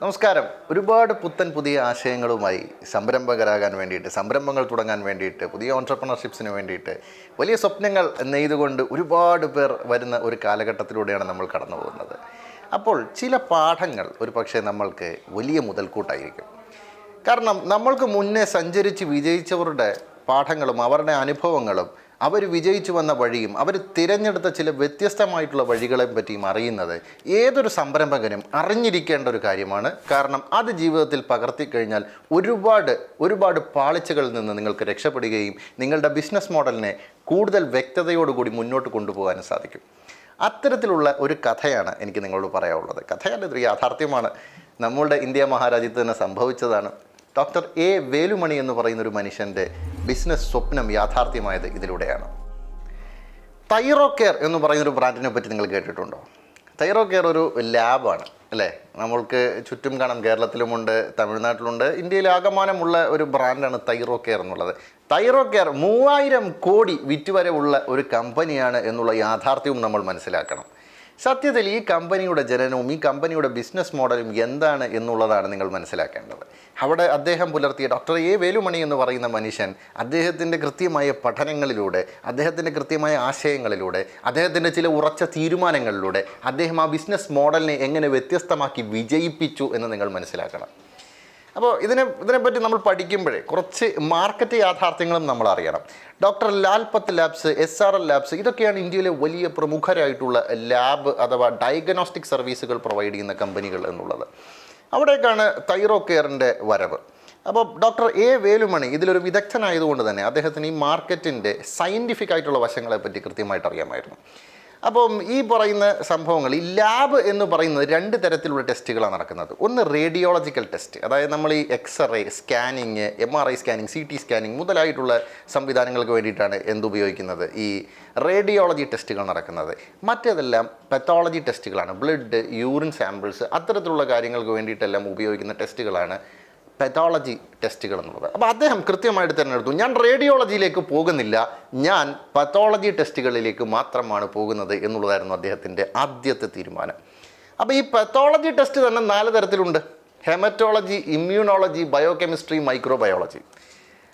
നമസ്കാരം. ഒരുപാട് പുതിയ ആശയങ്ങളുമായി സംരംഭകരാകാൻ വേണ്ടിയിട്ട്, സംരംഭങ്ങൾ തുടങ്ങാൻ വേണ്ടിയിട്ട്, പുതിയ ഓൺട്രപ്രണർഷിപ്സിന് വേണ്ടിയിട്ട് വലിയ സ്വപ്നങ്ങൾ നെയ്തുകൊണ്ട് ഒരുപാട് പേർ വരുന്ന ഒരു കാലഘട്ടത്തിലൂടെയാണ് നമ്മൾ കടന്നു പോകുന്നത്. അപ്പോൾ ചില പാഠങ്ങൾ ഒരു പക്ഷേ നമ്മൾക്ക് വലിയ മുതൽക്കൂട്ടായിരിക്കും. കാരണം നമ്മൾക്ക് മുന്നേ സഞ്ചരിച്ച് വിജയിച്ചവരുടെ പാഠങ്ങളും അവരുടെ അനുഭവങ്ങളും അവർ വിജയിച്ചു വന്ന വഴിയും അവർ തിരഞ്ഞെടുത്ത ചില വ്യത്യസ്തമായിട്ടുള്ള വഴികളെ പറ്റിയും അറിയുന്നത് ഏതൊരു സംരംഭകനും അറിഞ്ഞിരിക്കേണ്ട ഒരു കാര്യമാണ്. കാരണം അത് ജീവിതത്തിൽ പകർത്തിക്കഴിഞ്ഞാൽ ഒരുപാട് പാളിച്ചകളിൽ നിന്ന് നിങ്ങൾക്ക് രക്ഷപ്പെടുകയും നിങ്ങളുടെ ബിസിനസ് മോഡലിനെ കൂടുതൽ വ്യക്തതയോടുകൂടി മുന്നോട്ട് കൊണ്ടുപോകാനും സാധിക്കും. അത്തരത്തിലുള്ള ഒരു കഥയാണ് എനിക്ക് നിങ്ങളോട് പറയാനുള്ളത്. കഥയല്ല, ഇതൊരു യാഥാർത്ഥ്യമാണ്. നമ്മളുടെ ഇന്ത്യ മഹാരാജ്യത്ത് തന്നെ സംഭവിച്ചതാണ്. ഡോക്ടർ എ വേലുമണി എന്ന് പറയുന്നൊരു മനുഷ്യൻ്റെ ബിസിനസ് സ്വപ്നം യാഥാർത്ഥ്യമായത് ഇതിലൂടെയാണ്. തൈറോകെയർ എന്ന് പറയുന്നൊരു ബ്രാൻഡിനെ പറ്റി നിങ്ങൾ കേട്ടിട്ടുണ്ടോ? തൈറോകെയർ ഒരു ലാബാണ് അല്ലേ? നമ്മൾക്ക് ചുറ്റും കാണാം, കേരളത്തിലുമുണ്ട്, തമിഴ്നാട്ടിലുണ്ട്, ഇന്ത്യയിൽ ആകമാനമുള്ള ഒരു ബ്രാൻഡാണ് തൈറോകെയർ എന്നുള്ളത്. തൈറോകെയർ 3000 കോടി വിറ്റുവരവുള്ള ഒരു കമ്പനിയാണ് എന്നുള്ള യാഥാർത്ഥ്യവും നമ്മൾ മനസ്സിലാക്കണം. സത്യത്തിൽ ഈ കമ്പനിയുടെ ജനനവും ഈ കമ്പനിയുടെ ബിസിനസ് മോഡലും എന്താണ് എന്നുള്ളതാണ് നിങ്ങൾ മനസ്സിലാക്കേണ്ടത്. അവിടെ അദ്ദേഹം പുലർത്തിയ ഡോക്ടർ എ വേലുമണി എന്ന് പറയുന്ന മനുഷ്യൻ അദ്ദേഹത്തിൻ്റെ കൃത്യമായ പഠനങ്ങളിലൂടെ, അദ്ദേഹത്തിൻ്റെ കൃത്യമായ ആശയങ്ങളിലൂടെ, അദ്ദേഹത്തിൻ്റെ ചില ഉറച്ച തീരുമാനങ്ങളിലൂടെ അദ്ദേഹം ആ ബിസിനസ് മോഡലിനെ എങ്ങനെ വ്യത്യസ്തമാക്കി വിജയിപ്പിച്ചു എന്ന് നിങ്ങൾ മനസ്സിലാക്കണം. അപ്പോൾ ഇതിനെപ്പറ്റി നമ്മൾ പഠിക്കുമ്പോഴേ കുറച്ച് മാർക്കറ്റ് യാഥാർത്ഥ്യങ്ങളും നമ്മൾ അറിയണം. Doctor Lalpath labs, SRL labs, ഇതൊക്കെയാണ് ഇന്ത്യയിലെ വലിയ പ്രമുഖരായിട്ടുള്ള ലാബ് അഥവാ ഡയഗ്നോസ്റ്റിക് സർവീസുകൾ പ്രൊവൈഡ് ചെയ്യുന്ന കമ്പനികൾ എന്നുള്ളത്. അവിടേക്കാണ് തൈറോകെയറിൻ്റെ വരവ്. അപ്പോൾ ഡോക്ടർ എ വേലുമണി ഇതിലൊരു വിദഗ്ധനായതുകൊണ്ട് തന്നെ അദ്ദേഹത്തിന് ഈ മാർക്കറ്റിൻ്റെ സയൻറ്റിഫിക് ആയിട്ടുള്ള വശങ്ങളെപ്പറ്റി കൃത്യമായിട്ട് അറിയാമായിരുന്നു. അപ്പം ഈ പറയുന്ന സംഭവങ്ങൾ, ഈ ലാബ് എന്ന് പറയുന്നത് 2 തരത്തിലുള്ള ടെസ്റ്റുകളാണ് നടക്കുന്നത്. ഒന്ന് റേഡിയോളജിക്കൽ ടെസ്റ്റ്, അതായത് നമ്മൾ ഈ X-ray scanning, MRI scanning, CT scanning മുതലായിട്ടുള്ള സംവിധാനങ്ങൾക്ക് വേണ്ടിയിട്ടാണ് എന്തുപയോഗിക്കുന്നത്, ഈ റേഡിയോളജി ടെസ്റ്റുകൾ നടക്കുന്നത്. മറ്റേതെല്ലാം പത്തോളജി ടെസ്റ്റുകളാണ്. ബ്ലഡ്, യൂറിൻ സാമ്പിൾസ്, അത്തരത്തിലുള്ള കാര്യങ്ങൾക്ക് വേണ്ടിയിട്ടെല്ലാം ഉപയോഗിക്കുന്ന ടെസ്റ്റുകളാണ് പത്തോളജി ടെസ്റ്റുകൾ എന്നുള്ളത്. അപ്പോൾ അദ്ദേഹം കൃത്യമായിട്ട് തിരഞ്ഞെടുത്തു, ഞാൻ റേഡിയോളജിയിലേക്ക് പോകുന്നില്ല, ഞാൻ പത്തോളജി ടെസ്റ്റുകളിലേക്ക് മാത്രമാണ് പോകുന്നത് എന്നുള്ളതായിരുന്നു അദ്ദേഹത്തിൻ്റെ ആദ്യത്തെ തീരുമാനം. അപ്പോൾ ഈ പത്തോളജി ടെസ്റ്റ് തന്നെ 4 തരത്തിലുണ്ട്: ഹെമറ്റോളജി, ഇമ്മ്യൂണോളജി, ബയോകെമിസ്ട്രി, മൈക്രോബയോളജി.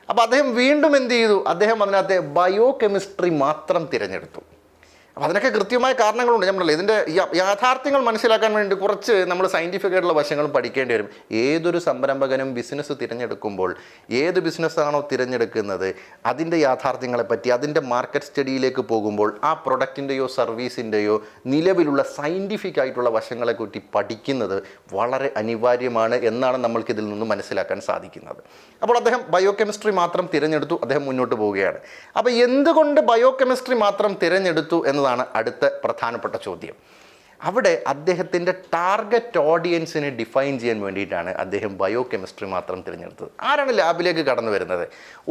അപ്പോൾ അദ്ദേഹം വീണ്ടും എന്ത് ചെയ്തു? അദ്ദേഹം അതിനകത്തെ ബയോകെമിസ്ട്രി മാത്രം തിരഞ്ഞെടുത്തു. അപ്പോൾ അതിനൊക്കെ കൃത്യമായ കാരണങ്ങളുണ്ട്. നമ്മളല്ലേ ഇതിൻ്റെ യാഥാർത്ഥ്യങ്ങൾ മനസ്സിലാക്കാൻ വേണ്ടി കുറച്ച് നമ്മൾ സയൻറ്റിഫിക് ആയിട്ടുള്ള വശങ്ങളും പഠിക്കേണ്ടി വരും. ഏതൊരു സംരംഭകനും ബിസിനസ് തിരഞ്ഞെടുക്കുമ്പോൾ ഏത് ബിസിനസ്സാണോ തിരഞ്ഞെടുക്കുന്നത് അതിൻ്റെ യാഥാർത്ഥ്യങ്ങളെപ്പറ്റി, അതിൻ്റെ മാർക്കറ്റ് സ്റ്റഡിയിലേക്ക് പോകുമ്പോൾ ആ പ്രൊഡക്റ്റിൻ്റെയോ സർവീസിൻ്റെയോ നിലവിലുള്ള സയൻറ്റിഫിക് ആയിട്ടുള്ള വശങ്ങളെക്കുറിച്ച് പഠിക്കുന്നത് വളരെ അനിവാര്യമാണ് എന്നാണ് നമ്മൾക്കിതിൽ നിന്ന് മനസ്സിലാക്കാൻ സാധിക്കുന്നത്. അപ്പോൾ അദ്ദേഹം ബയോകെമിസ്ട്രി മാത്രം തിരഞ്ഞെടുത്തു, അദ്ദേഹം മുന്നോട്ട് പോവുകയാണ്. അപ്പോൾ എന്തുകൊണ്ട് ബയോകെമിസ്ട്രി മാത്രം തിരഞ്ഞെടുത്തു എന്നതാണ് അടുത്ത പ്രധാനപ്പെട്ട ചോദ്യം. അവിടെ അദ്ദേഹത്തിൻ്റെ ടാർഗറ്റ് ഓഡിയൻസിനെ ഡിഫൈൻ ചെയ്യാൻ വേണ്ടിയിട്ടാണ് അദ്ദേഹം ബയോകെമിസ്ട്രി മാത്രം തിരഞ്ഞെടുത്തത്. ആരാണ് ലാബിലേക്ക് കടന്നു വരുന്നത്?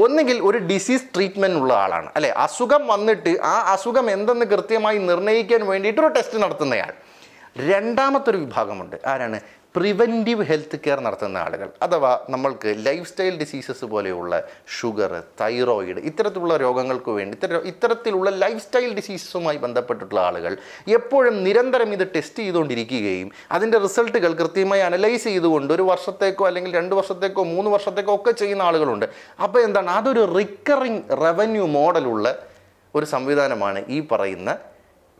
ഒന്നുകിൽ ഒരു ഡിസീസ് ട്രീറ്റ്മെൻറ്റ് ഉള്ള ആളാണ് അല്ലേ, അസുഖം വന്നിട്ട് ആ അസുഖം എന്തെന്ന് കൃത്യമായി നിർണ്ണയിക്കാൻ വേണ്ടിയിട്ടൊരു ടെസ്റ്റ് നടത്തുന്നയാൾ. രണ്ടാമത്തൊരു വിഭാഗമുണ്ട്. ആരാണ്? പ്രിവെൻറ്റീവ് ഹെൽത്ത് കെയർ നടത്തുന്ന ആളുകൾ, അഥവാ നമ്മൾക്ക് ലൈഫ് സ്റ്റൈൽ ഡിസീസസ് പോലെയുള്ള ഷുഗർ, തൈറോയിഡ്, ഇത്തരത്തിലുള്ള രോഗങ്ങൾക്ക് വേണ്ടി ഇത്തരത്തിലുള്ള ലൈഫ് സ്റ്റൈൽ ഡിസീസസുമായി ബന്ധപ്പെട്ടിട്ടുള്ള ആളുകൾ എപ്പോഴും നിരന്തരം ഇത് ടെസ്റ്റ് ചെയ്തുകൊണ്ടിരിക്കുകയും അതിൻ്റെ റിസൾട്ടുകൾ കൃത്യമായി അനലൈസ് ചെയ്തുകൊണ്ട് 1 വർഷത്തേക്കോ അല്ലെങ്കിൽ 2 വർഷത്തേക്കോ 3 വർഷത്തേക്കോ ഒക്കെ ചെയ്യുന്ന ആളുകളുണ്ട്. അപ്പോൾ എന്താണ്? അതൊരു റിക്കറിങ് റവന്യൂ മോഡലുള്ള ഒരു സംവിധാനമാണ് ഈ പറയുന്ന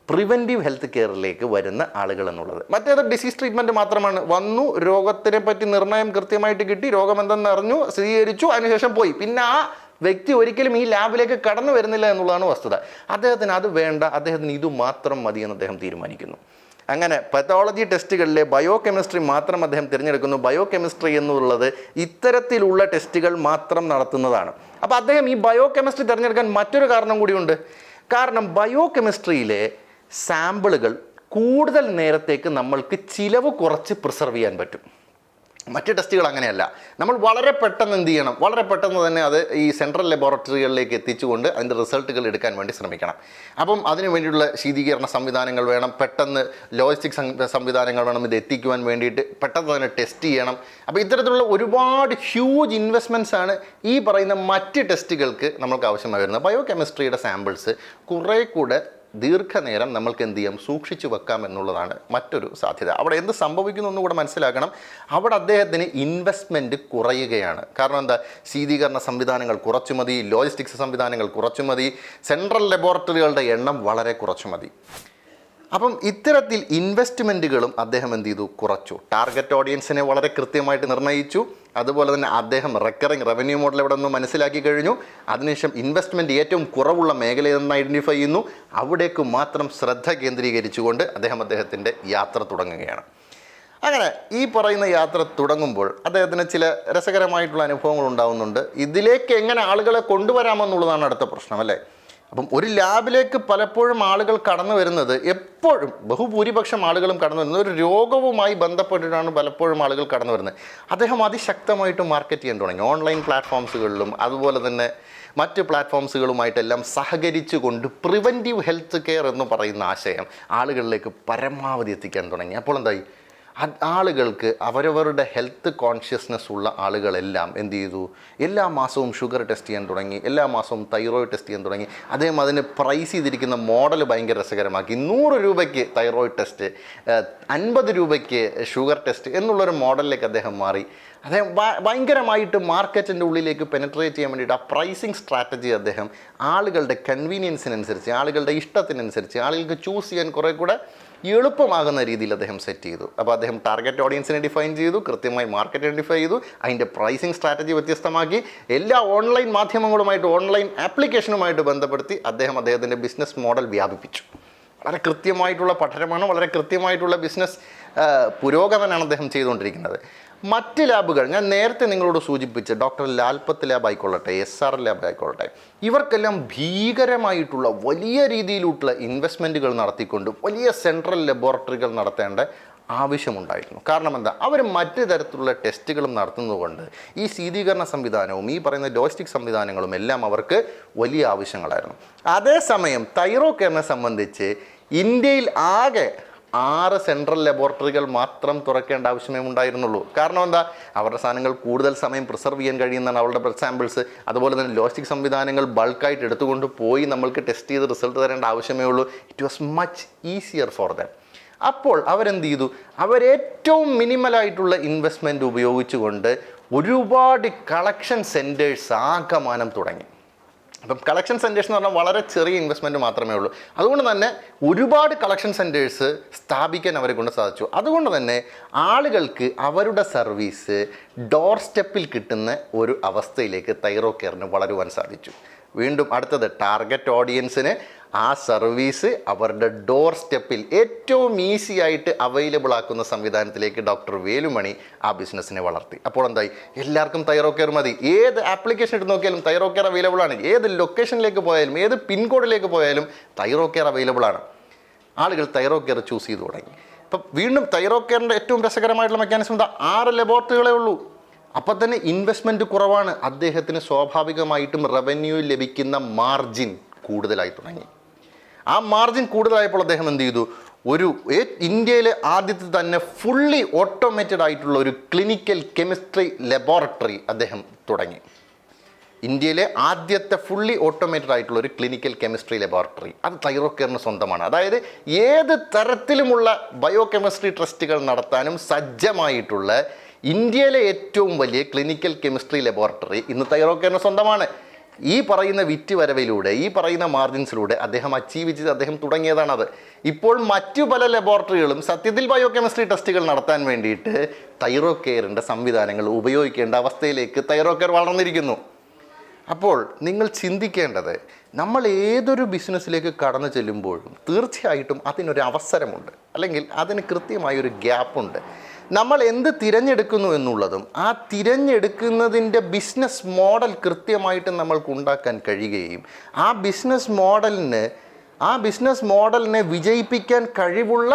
പ്രിവെൻറ്റീവ് ഹെൽത്ത് കെയറിലേക്ക് വരുന്ന ആളുകൾ എന്നുള്ളത്. മറ്റേത് ഡിസീസ് ട്രീറ്റ്മെൻറ്റ് മാത്രമാണ്. വന്നു, രോഗത്തിനെ പറ്റി നിർണ്ണയം കൃത്യമായിട്ട് കിട്ടി, രോഗം എന്തെന്ന് അറിഞ്ഞു, സ്ഥിരീകരിച്ചു, അതിനുശേഷം പോയി. പിന്നെ ആ വ്യക്തി ഒരിക്കലും ഈ ലാബിലേക്ക് കടന്നു വരുന്നില്ല എന്നുള്ളതാണ് വസ്തുത. അദ്ദേഹത്തിന് അത് വേണ്ട, അദ്ദേഹത്തിന് ഇത് മാത്രം മതി എന്ന് അദ്ദേഹം തീരുമാനിക്കുന്നു. അങ്ങനെ പത്തോളജി ടെസ്റ്റുകളിലെ ബയോകെമിസ്ട്രി മാത്രം അദ്ദേഹം തിരഞ്ഞെടുക്കുന്നു. ബയോകെമിസ്ട്രി എന്നുള്ളത് ഇത്തരത്തിലുള്ള ടെസ്റ്റുകൾ മാത്രം നടത്തുന്നതാണ്. അപ്പോൾ അദ്ദേഹം ഈ ബയോകെമിസ്ട്രി തിരഞ്ഞെടുക്കാൻ മറ്റൊരു കാരണം കൂടിയുണ്ട്. കാരണം ബയോകെമിസ്ട്രിയിലെ സാമ്പിളുകൾ കൂടുതൽ നേരത്തേക്ക് നമ്മൾക്ക് ചിലവ് കുറച്ച് പ്രിസർവ് ചെയ്യാൻ പറ്റും. മറ്റ് ടെസ്റ്റുകൾ അങ്ങനെയല്ല. നമ്മൾ വളരെ പെട്ടെന്ന് എന്ത് ചെയ്യണം? വളരെ പെട്ടെന്ന് തന്നെ അത് ഈ സെൻട്രൽ ലബോറട്ടറികളിലേക്ക് എത്തിച്ചുകൊണ്ട് അതിൻ്റെ റിസൾട്ടുകൾ എടുക്കാൻ വേണ്ടി ശ്രമിക്കണം. അപ്പം അതിനു വേണ്ടിയിട്ടുള്ള ശീതീകരണ സംവിധാനങ്ങൾ വേണം, പെട്ടെന്ന് ലോജിസ്റ്റിക് സംവിധാനങ്ങൾ വേണം, ഇത് എത്തിക്കുവാൻ വേണ്ടിയിട്ട് പെട്ടെന്ന് തന്നെ ടെസ്റ്റ് ചെയ്യണം. അപ്പോൾ ഇത്തരത്തിലുള്ള ഒരുപാട് ഹ്യൂജ് ഇൻവെസ്റ്റ്മെൻറ്റ്സ് ആണ് ഈ പറയുന്ന മറ്റ് ടെസ്റ്റുകൾക്ക് നമ്മൾക്ക് ആവശ്യമായി വരുന്നത്. ബയോകെമിസ്ട്രിയുടെ സാമ്പിൾസ് കുറേ കൂടെ ദീർഘനേരം നമ്മൾക്ക് എന്ത് ചെയ്യാം, സൂക്ഷിച്ചു വെക്കാം എന്നുള്ളതാണ് മറ്റൊരു സാധ്യത. അവിടെ എന്ത് സംഭവിക്കുന്നു എന്നുകൂടെ മനസ്സിലാക്കണം. അവിടെ അദ്ദേഹത്തിന് ഇൻവെസ്റ്റ്മെൻറ്റ് കുറയുകയാണ്. കാരണം എന്താ, ശീതീകരണ സംവിധാനങ്ങൾ കുറച്ചു മതി, ലോജിസ്റ്റിക്സ് സംവിധാനങ്ങൾ കുറച്ചു മതി, സെൻട്രൽ ലബോറട്ടറികളുടെ എണ്ണം വളരെ കുറച്ചു മതി. അപ്പം ഇത്തരത്തിൽ ഇൻവെസ്റ്റ്മെൻറ്റുകളും അദ്ദേഹം എന്ത് ചെയ്തു, കുറച്ചു. ടാർഗറ്റ് ഓഡിയൻസിനെ വളരെ കൃത്യമായിട്ട് നിർണ്ണയിച്ചു. അതുപോലെ തന്നെ അദ്ദേഹം റെക്കറിങ് റവന്യൂ മോഡൽ ഇവിടെ നിന്ന് മനസ്സിലാക്കി കഴിഞ്ഞു. അതിനുശേഷം ഇൻവെസ്റ്റ്മെൻറ്റ് ഏറ്റവും കുറവുള്ള മേഖലയെന്ന് ഐഡൻറ്റിഫൈ ചെയ്യുന്നു. അവിടേക്ക് മാത്രം ശ്രദ്ധ കേന്ദ്രീകരിച്ചുകൊണ്ട് അദ്ദേഹത്തിൻ്റെ യാത്ര തുടങ്ങുകയാണ്. അങ്ങനെ ഈ പറയുന്ന യാത്ര തുടങ്ങുമ്പോൾ അദ്ദേഹത്തിന് ചില രസകരമായിട്ടുള്ള അനുഭവങ്ങൾ ഉണ്ടാകുന്നുണ്ട്. ഇതിലേക്ക് എങ്ങനെ ആളുകളെ കൊണ്ടുവരാമെന്നുള്ളതാണ് അടുത്ത പ്രശ്നം, അല്ലേ? അപ്പം ഒരു ലാബിലേക്ക് പലപ്പോഴും ആളുകൾ കടന്നു വരുന്നത്, എപ്പോഴും ബഹുഭൂരിപക്ഷം ആളുകളും കടന്നു വരുന്നത് ഒരു രോഗവുമായി ബന്ധപ്പെട്ടിട്ടാണ് പലപ്പോഴും ആളുകൾ കടന്നു വരുന്നത്. അദ്ദേഹം അതിശക്തമായിട്ട് മാർക്കറ്റ് ചെയ്യാൻ തുടങ്ങി. ഓൺലൈൻ പ്ലാറ്റ്ഫോംസുകളിലും അതുപോലെ തന്നെ മറ്റ് പ്ലാറ്റ്ഫോംസുകളുമായിട്ടെല്ലാം സഹകരിച്ചുകൊണ്ട് പ്രിവെൻറ്റീവ് ഹെൽത്ത് കെയർ എന്ന് പറയുന്ന ആശയം ആളുകളിലേക്ക് പരമാവധി എത്തിക്കാൻ തുടങ്ങി. അപ്പോൾ എന്തായി, ആളുകൾക്ക് അവരവരുടെ ഹെൽത്ത് കോൺഷ്യസ്നെസ് ഉള്ള ആളുകളെല്ലാം എന്ത് ചെയ്തു, എല്ലാ മാസവും ഷുഗർ ടെസ്റ്റ് ചെയ്യാൻ തുടങ്ങി, എല്ലാ മാസവും തൈറോയിഡ് ടെസ്റ്റ് ചെയ്യാൻ തുടങ്ങി. അദ്ദേഹം അതിന് പ്രൈസ് ചെയ്തിരിക്കുന്ന മോഡൽ ഭയങ്കര രസകരമാക്കി. 100 രൂപയ്ക്ക് തൈറോയിഡ് ടെസ്റ്റ്, 50 രൂപയ്ക്ക് ഷുഗർ ടെസ്റ്റ് എന്നുള്ളൊരു മോഡലിലേക്ക് അദ്ദേഹം മാറി. അദ്ദേഹം ഭയങ്കരമായിട്ട് മാർക്കറ്റിൻ്റെ ഉള്ളിലേക്ക് പെനട്രേറ്റ് ചെയ്യാൻ വേണ്ടിയിട്ട് ആ പ്രൈസിങ് സ്ട്രാറ്റജി അദ്ദേഹം ആളുകളുടെ കൺവീനിയൻസിനനുസരിച്ച്, ആളുകളുടെ ഇഷ്ടത്തിനനുസരിച്ച്, ആളുകൾക്ക് ചൂസ് ചെയ്യാൻ കുറേ കൂടെ എളുപ്പമാകുന്ന രീതിയിൽ അദ്ദേഹം സെറ്റ് ചെയ്തു. അപ്പോൾ അദ്ദേഹം ടാർഗറ്റ് ഓഡിയൻസിനെ ഡിഫൈൻ ചെയ്തു, കൃത്യമായി മാർക്കറ്റ് ഐഡൻറ്റിഫൈ ചെയ്തു, അതിൻ്റെ പ്രൈസിങ് സ്ട്രാറ്റജി വ്യത്യസ്തമാക്കി, എല്ലാ ഓൺലൈൻ മാധ്യമങ്ങളുമായിട്ട്, ഓൺലൈൻ ആപ്ലിക്കേഷനുമായിട്ട് ബന്ധപ്പെടുത്തി അദ്ദേഹത്തിൻ്റെ ബിസിനസ് മോഡൽ വ്യാപിപ്പിച്ചു. വളരെ കൃത്യമായിട്ടുള്ള പഠനമാണ്, വളരെ കൃത്യമായിട്ടുള്ള ബിസിനസ് പുരോഗമനമാണ് അദ്ദേഹം ചെയ്തുകൊണ്ടിരിക്കുന്നത്. മറ്റ് ലാബുകൾ ഞാൻ നേരത്തെ നിങ്ങളോട് സൂചിപ്പിച്ച ഡോക്ടർ ലാൽപത്ത് ലാബ് ആയിക്കൊള്ളട്ടെ, SR ലാബ് ആയിക്കൊള്ളട്ടെ, ഇവർക്കെല്ലാം ഭീകരമായിട്ടുള്ള വലിയ രീതിയിലുള്ള ഇൻവെസ്റ്റ്മെൻറ്റുകൾ നടത്തിക്കൊണ്ട് വലിയ സെൻട്രൽ ലബോറട്ടറികൾ നടത്തേണ്ട ആവശ്യമുണ്ടായിരുന്നു. കാരണം എന്താ, അവർ മറ്റ് തരത്തിലുള്ള ടെസ്റ്റുകളും നടത്തുന്നതുകൊണ്ട് ഈ ശീതീകരണ സംവിധാനവും ഈ പറയുന്ന ലോജിസ്റ്റിക് സംവിധാനങ്ങളും എല്ലാം അവർക്ക് വലിയ ആവശ്യങ്ങളായിരുന്നു. അതേസമയം തൈറോ കെയറിനെ സംബന്ധിച്ച് ഇന്ത്യയിൽ ആകെ 6 സെൻട്രൽ ലബോറട്ടറികൾ മാത്രം തുറക്കേണ്ട ആവശ്യമേ ഉണ്ടായിരുന്നുള്ളൂ. കാരണം എന്താ, അവരുടെ സാധനങ്ങൾ കൂടുതൽ സമയം പ്രിസർവ് ചെയ്യാൻ കഴിയുന്നതാണ് അവരുടെ ബ്ലഡ് സാമ്പിൾസ്. അതുപോലെ തന്നെ ലോജിസ്റ്റിക് സംവിധാനങ്ങൾ ബൾക്കായിട്ട് എടുത്തുകൊണ്ട് പോയി നമ്മൾക്ക് ടെസ്റ്റ് ചെയ്ത് റിസൾട്ട് തരേണ്ട ആവശ്യമേ ഉള്ളൂ. It was much easier for them. അപ്പോൾ അവരെന്ത് ചെയ്തു, അവരേറ്റവും മിനിമലായിട്ടുള്ള ഇൻവെസ്റ്റ്മെൻറ്റ് ഉപയോഗിച്ചുകൊണ്ട് ഒരുപാട് കളക്ഷൻ സെൻറ്റേഴ്സ് ആകമാനം തുടങ്ങി. അപ്പം കളക്ഷൻ സെൻറ്റേഴ്സ് എന്ന് പറഞ്ഞാൽ വളരെ ചെറിയ ഇൻവെസ്റ്റ്മെൻറ്റ് മാത്രമേ ഉള്ളൂ. അതുകൊണ്ട് തന്നെ ഒരുപാട് കളക്ഷൻ സെൻറ്റേഴ്സ് സ്ഥാപിക്കാൻ അവരെ കൊണ്ട് സാധിച്ചു. അതുകൊണ്ട് തന്നെ ആളുകൾക്ക് അവരുടെ സർവീസ് ഡോർ സ്റ്റെപ്പിൽ കിട്ടുന്ന ഒരു അവസ്ഥയിലേക്ക് തൈറോ കെയറിന് വളരുവാൻ സാധിച്ചു. വീണ്ടും അടുത്തത്, ടാർഗറ്റ് ഓഡിയൻസിന് ആ സർവീസ് അവരുടെ ഡോർ സ്റ്റെപ്പിൽ ഏറ്റവും ഈസി ആയിട്ട് അവൈലബിൾ ആക്കുന്ന സംവിധാനത്തിലേക്ക് ഡോക്ടർ വേലുമണി ആ ബിസിനസ്സിനെ വളർത്തി. അപ്പോൾ എന്തായി, എല്ലാവർക്കും തൈറോ കെയർ മതി. ഏത് ആപ്ലിക്കേഷൻ എടുത്ത് നോക്കിയാലും തൈറോ കെയർ അവൈലബിൾ ആണ്. ഏത് ലൊക്കേഷനിലേക്ക് പോയാലും, ഏത് പിൻകോഡിലേക്ക് പോയാലും തൈറോ കെയർ അവൈലബിൾ ആണ്. ആളുകൾ തൈറോ കെയർ ചൂസ് ചെയ്ത് തുടങ്ങി. അപ്പം വീണ്ടും തൈറോ കെയറിൻ്റെ ഏറ്റവും രസകരമായിട്ടുള്ള മെക്കാനിസം എന്താ, 6 ലബോറട്ടറികളേ ഉള്ളൂ. അപ്പം തന്നെ ഇൻവെസ്റ്റ്മെൻറ്റ് കുറവാണ്. അദ്ദേഹത്തിന് സ്വാഭാവികമായിട്ടും റവന്യൂ ലഭിക്കുന്ന മാർജിൻ കൂടുതലായി തുടങ്ങി. ആ മാർജിൻ കൂടുതലായപ്പോൾ അദ്ദേഹം എന്ത് ചെയ്തു, ഇന്ത്യയിലെ ആദ്യത്തെ തന്നെ ഫുള്ളി ഓട്ടോമേറ്റഡ് ആയിട്ടുള്ള ഒരു ക്ലിനിക്കൽ കെമിസ്ട്രി ലബോറട്ടറി അദ്ദേഹം തുടങ്ങി. ഇന്ത്യയിലെ ആദ്യത്തെ ഫുള്ളി ഓട്ടോമേറ്റഡ് ആയിട്ടുള്ള ഒരു ക്ലിനിക്കൽ കെമിസ്ട്രി ലബോറട്ടറി അത് തൈറോ കെയറിന് സ്വന്തമാണ്. അതായത് ഏത് തരത്തിലുമുള്ള ബയോ കെമിസ്ട്രി ടെസ്റ്റുകൾ നടത്താനും സജ്ജമായിട്ടുള്ള ഇന്ത്യയിലെ ഏറ്റവും വലിയ ക്ലിനിക്കൽ കെമിസ്ട്രി ലബോറട്ടറി ഇന്ന് തൈറോ കെയറിന് സ്വന്തമാണ്. ഈ പറയുന്ന വിറ്റ് വരവിലൂടെ, ഈ പറയുന്ന മാർജിൻസിലൂടെ അദ്ദേഹം അച്ചീവ് ചെയ്ത് അദ്ദേഹം തുടങ്ങിയതാണത്. ഇപ്പോൾ മറ്റു പല ലബോറട്ടറികളും സത്യത്തിൽ ബയോ കെമിസ്ട്രി ടെസ്റ്റുകൾ നടത്താൻ വേണ്ടിയിട്ട് തൈറോ കെയറിൻ്റെ സംവിധാനങ്ങൾ ഉപയോഗിക്കേണ്ട അവസ്ഥയിലേക്ക് തൈറോ കെയർ വളർന്നിരിക്കുന്നു. അപ്പോൾ നിങ്ങൾ ചിന്തിക്കേണ്ടത്, നമ്മൾ ഏതൊരു ബിസിനസ്സിലേക്ക് കടന്നു ചെല്ലുമ്പോഴും തീർച്ചയായിട്ടും അതിനൊരു അവസരമുണ്ട്, അല്ലെങ്കിൽ അതിന് കൃത്യമായൊരു ഗ്യാപ്പുണ്ട്. നമ്മൾ എന്ത് തിരഞ്ഞെടുക്കുന്നു എന്നുള്ളതും ആ തിരഞ്ഞെടുക്കുന്നതിൻ്റെ ബിസിനസ് മോഡൽ കൃത്യമായിട്ട് നമ്മൾക്ക് ഉണ്ടാക്കാൻ കഴിയുകയും ആ ബിസിനസ് മോഡലിനെ വിജയിപ്പിക്കാൻ കഴിവുള്ള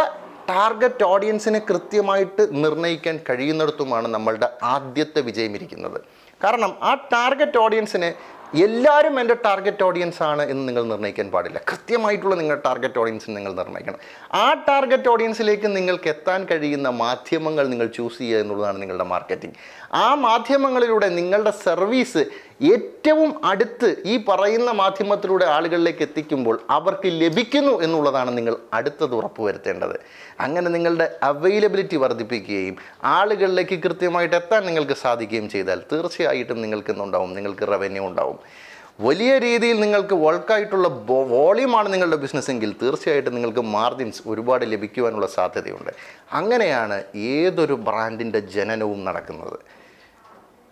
ടാർഗറ്റ് ഓഡിയൻസിനെ കൃത്യമായിട്ട് നിർണ്ണയിക്കാൻ കഴിയുന്നിടത്തുമാണ് നമ്മളുടെ ആദ്യത്തെ വിജയം ഇരിക്കുന്നത്. കാരണം ആ ടാർഗറ്റ് ഓഡിയൻസിനെ എല്ലാവരും എൻ്റെ ടാർഗറ്റ് ഓഡിയൻസ് ആണ് എന്ന് നിങ്ങൾ നിർണ്ണയിക്കാൻ പാടില്ല. കൃത്യമായിട്ടുള്ള നിങ്ങളുടെ ടാർഗറ്റ് ഓഡിയൻസിന് നിങ്ങൾ നിർണ്ണയിക്കണം. ആ ടാർഗറ്റ് ഓഡിയൻസിലേക്ക് നിങ്ങൾക്ക് എത്താൻ കഴിയുന്ന മാധ്യമങ്ങൾ നിങ്ങൾ ചൂസ് ചെയ്യുക എന്നുള്ളതാണ് നിങ്ങളുടെ മാർക്കറ്റിംഗ്. ആ മാധ്യമങ്ങളിലൂടെ നിങ്ങളുടെ സർവീസ് ഏറ്റവും അടുത്ത് ഈ പറയുന്ന മാധ്യമത്തിലൂടെ ആളുകളിലേക്ക് എത്തിക്കുമ്പോൾ അവർക്ക് ലഭിക്കുന്നു എന്നുള്ളതാണ് നിങ്ങൾ അടുത്തത് ഉറപ്പുവരുത്തേണ്ടത്. അങ്ങനെ നിങ്ങളുടെ അവൈലബിലിറ്റി വർദ്ധിപ്പിക്കുകയും ആളുകളിലേക്ക് കൃത്യമായിട്ട് എത്താൻ നിങ്ങൾക്ക് സാധിക്കുകയും ചെയ്താൽ തീർച്ചയായിട്ടും നിങ്ങൾക്ക് ഇന്നുണ്ടാവും, നിങ്ങൾക്ക് റവന്യൂ ഉണ്ടാവും. വലിയ രീതിയിൽ നിങ്ങൾക്ക് വൾക്കായിട്ടുള്ള വോളിയമാണ് നിങ്ങളുടെ ബിസിനസ്സെങ്കിൽ തീർച്ചയായിട്ടും നിങ്ങൾക്ക് മാർജിൻസ് ഒരുപാട് ലഭിക്കുവാനുള്ള സാധ്യതയുണ്ട്. അങ്ങനെയാണ് ഏതൊരു ബ്രാൻഡിൻ്റെ ജനനവും നടക്കുന്നത്.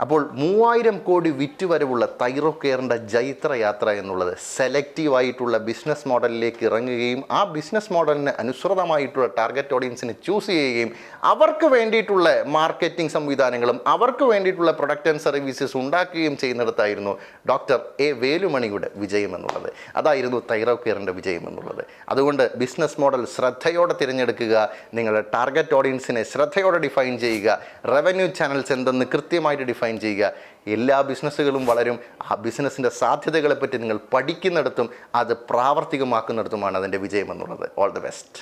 അപ്പോൾ 3000 കോടി വിറ്റുവരവുള്ള തൈറോകെയറിൻ്റെ ജൈത്രയാത്ര എന്നുള്ളത് സെലക്റ്റീവായിട്ടുള്ള ബിസിനസ് മോഡലിലേക്ക് ഇറങ്ങുകയും ആ ബിസിനസ് മോഡലിന് അനുസൃതമായിട്ടുള്ള ടാർഗറ്റ് ഓഡിയൻസിനെ ചൂസ് ചെയ്യുകയും അവർക്ക് വേണ്ടിയിട്ടുള്ള മാർക്കറ്റിംഗ് സംവിധാനങ്ങളും അവർക്ക് വേണ്ടിയിട്ടുള്ള പ്രൊഡക്റ്റ് ആൻഡ് സർവീസസ് ഉണ്ടാക്കുകയും ചെയ്യുന്നിടത്തായിരുന്നു ഡോക്ടർ എ വേലുമണിയുടെ വിജയം എന്നുള്ളത്. അതായിരുന്നു തൈറോകെയറിൻ്റെ വിജയം എന്നുള്ളത്. അതുകൊണ്ട് ബിസിനസ് മോഡൽ ശ്രദ്ധയോടെ തിരഞ്ഞെടുക്കുക, നിങ്ങളുടെ ടാർഗറ്റ് ഓഡിയൻസിനെ ശ്രദ്ധയോടെ ഡിഫൈൻ ചെയ്യുക, റവന്യൂ ചാനൽസ് എന്തെന്ന് കൃത്യമായിട്ട് ഡിഫൈൻ ചെയ്യുക. എല്ലാ ബിസിനസ്സുകളും വളരും. ആ ബിസിനസ്സിൻ്റെ സാധ്യതകളെപ്പറ്റി നിങ്ങൾ പഠിക്കുന്നിടത്തും അത് പ്രാവർത്തികമാക്കുന്നിടത്തുമാണ് അതിൻ്റെ വിജയം എന്നുള്ളത്. All the best.